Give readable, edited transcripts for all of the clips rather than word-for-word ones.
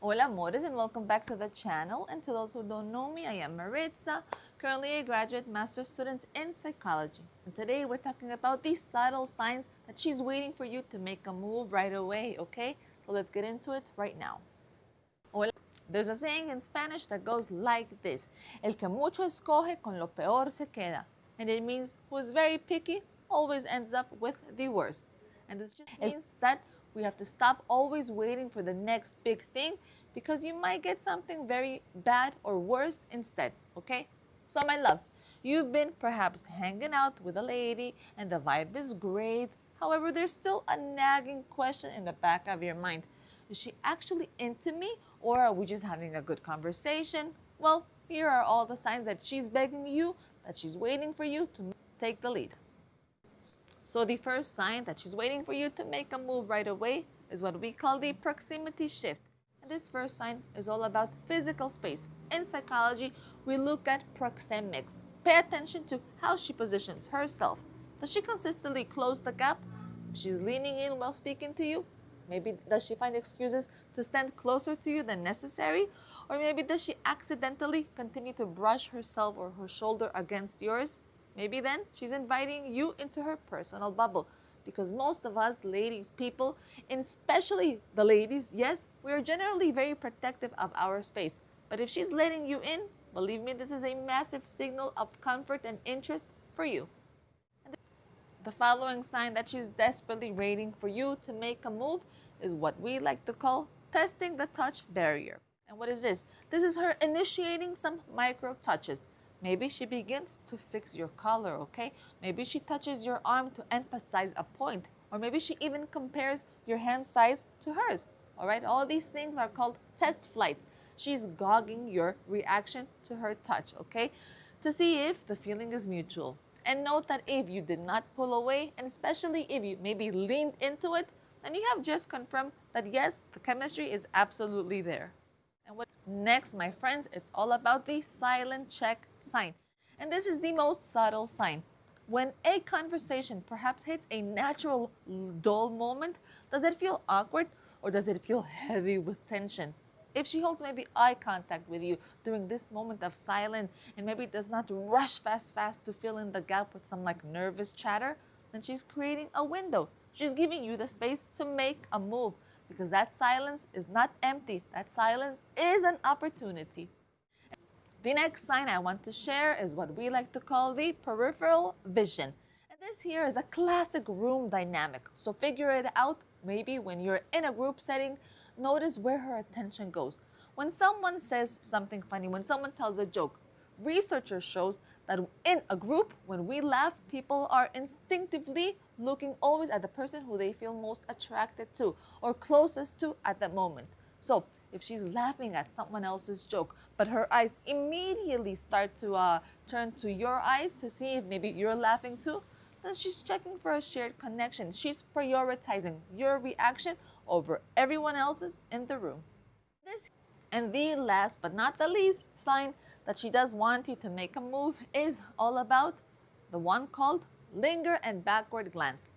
Hola amores, and welcome back to the channel. And to those who don't know me, I am Maritza, currently a graduate master's student in psychology. And today we're talking about these subtle signs that she's waiting for you to make a move right away, okay? So let's get into it right now. Hola. There's a saying in Spanish that goes like this: El que mucho escoge con lo peor se queda. And it means who is very picky always ends up with the worst. And this just means that we have to stop always waiting for the next big thing, because you might get something very bad or worse instead, okay? So my loves, you've been perhaps hanging out with a lady and the vibe is great. However, there's still a nagging question in the back of your mind. Is she actually into me, or are we just having a good conversation? Well, here are all the signs that she's begging you, that she's waiting for you to take the lead. So the first sign that she's waiting for you to make a move right away is what we call the proximity shift. And this first sign is all about physical space. In psychology, we look at proxemics. Pay attention to how she positions herself. Does she consistently close the gap? If she's leaning in while speaking to you, maybe does she find excuses to stand closer to you than necessary? Or maybe does she accidentally continue to brush herself or her shoulder against yours? Maybe then she's inviting you into her personal bubble. Because most of us ladies, people, and especially the ladies, yes, we are generally very protective of our space. But if she's letting you in, believe me, this is a massive signal of comfort and interest for you. The following sign that she's desperately waiting for you to make a move is what we like to call testing the touch barrier. And what is this? This is her initiating some micro touches. Maybe she begins to fix your collar, okay? Maybe she touches your arm to emphasize a point. Or maybe she even compares your hand size to hers. All right, all these things are called test flights. She's gauging your reaction to her touch, okay? To see if the feeling is mutual. And note that if you did not pull away, and especially if you maybe leaned into it, then you have just confirmed that yes, the chemistry is absolutely there. And what next, my friends, it's all about the silent check sign. And this is the most subtle sign. When a conversation perhaps hits a natural dull moment, does it feel awkward or does it feel heavy with tension? If she holds maybe eye contact with you during this moment of silence and maybe does not rush fast to fill in the gap with some like nervous chatter, then she's creating a window. She's giving you the space to make a move, because that silence is not empty. That silence is an opportunity. The next sign I want to share is what we like to call the peripheral vision. And this here is a classic room dynamic. So figure it out maybe when you're in a group setting. Notice where her attention goes. When someone says something funny, when someone tells a joke, researchers shows that in a group, when we laugh, people are instinctively looking always at the person who they feel most attracted to or closest to at the moment. So if she's laughing at someone else's joke, but her eyes immediately start to turn to your eyes to see if maybe you're laughing too, then she's checking for a shared connection. She's prioritizing your reaction over everyone else's in the room. And the last but not the least sign that she does want you to make a move is all about the one called linger and backward glance.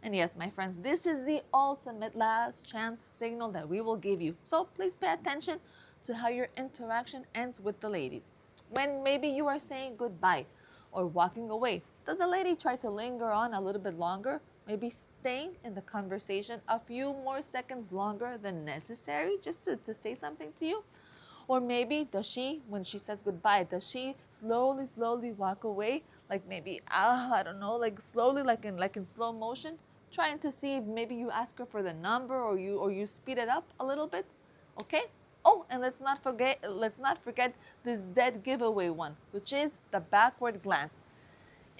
And yes, my friends, this is the ultimate last chance signal that we will give you. So please pay attention to how your interaction ends with the ladies. When maybe you are saying goodbye or walking away, does a lady try to linger on a little bit longer? Maybe staying in the conversation a few more seconds longer than necessary just to say something to you? Or maybe does she, when she says goodbye, does she slowly walk away? Like maybe, I don't know, like slowly, like in slow motion, trying to see if maybe you ask her for the number or you speed it up a little bit, okay? Oh, and let's not forget this dead giveaway one, which is the backward glance.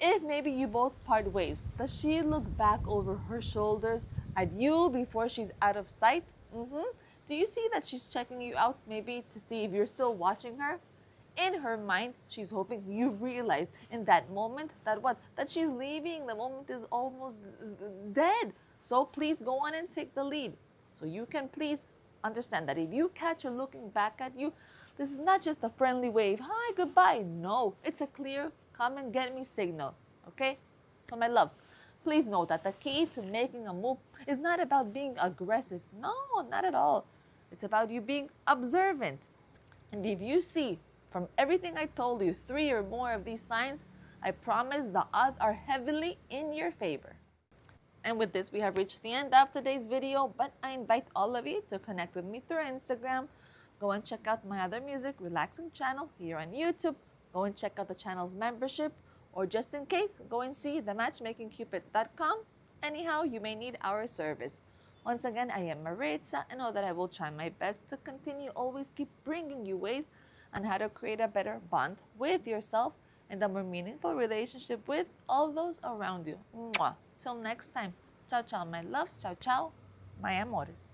If maybe you both part ways, does she look back over her shoulders at you before she's out of sight? Do you see that she's checking you out maybe to see if you're still watching her? In her mind, she's hoping you realize in that moment that what? That she's leaving. The moment is almost dead. So please go on and take the lead. So you can please understand that if you catch her looking back at you, this is not just a friendly wave. Hi, goodbye. No, it's a clear come and get me signal. Okay? So my loves, please note that the key to making a move is not about being aggressive. No, not at all. It's about you being observant. And if you see from everything I told you 3 or more of these signs, I promise the odds are heavily in your favor. And with this, we have reached the end of today's video, but I invite all of you to connect with me through Instagram. Go and check out my other music relaxing channel here on YouTube. Go and check out the channel's membership, or just in case, go and see the matchmakingcupid.com. Anyhow, you may need our service. Once again, I am Maritza, and know that I will try my best to continue always keep bringing you ways on how to create a better bond with yourself and a more meaningful relationship with all those around you. Mwah. Till next time. Ciao, ciao, my loves. Ciao, ciao, my amores.